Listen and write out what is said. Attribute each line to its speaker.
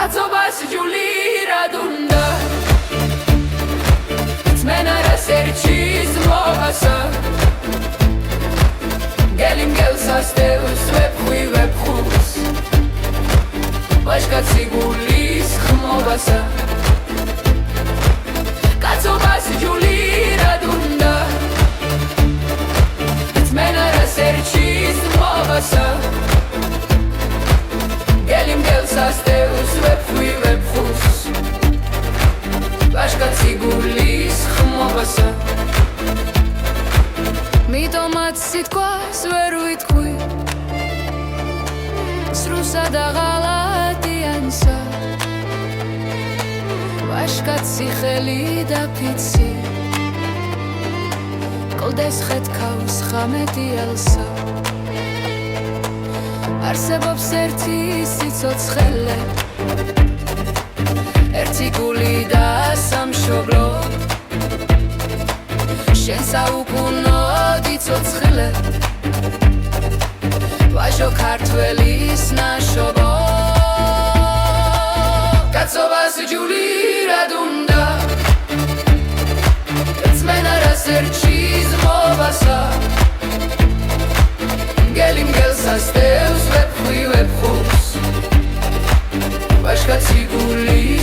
Speaker 1: კაცობას ჯული რად უნდა მენარას ერჩის მოგასა გელი მგელს ასდევს ვეფხვი ვეფხუს ვაჟკაცი გულის ხმობასა კაცობას ჯული რად უნდა მენარას ერჩის მოგასა გელი მგელს ასდევს ვეფხვი ვეფხუს ვაჟკაცი გულის ხმობასა მიტომაც სიტყვას ვერ ვიტყვი სრუსა და ღალატიანსა ვაჟკაცი ხელი და ფიცი კლდეს ხეთქავს ხამედიელსა არსებობს ერთი სიცოცხლე ერთი გული და სამშობლო შენ საუკუნოდ იცოცხლე ვაჟო ქართველის ნაშობო კაცობას ჯული რად უნდა წმენარას ერჩის მობასა გელი მგელს ასდევს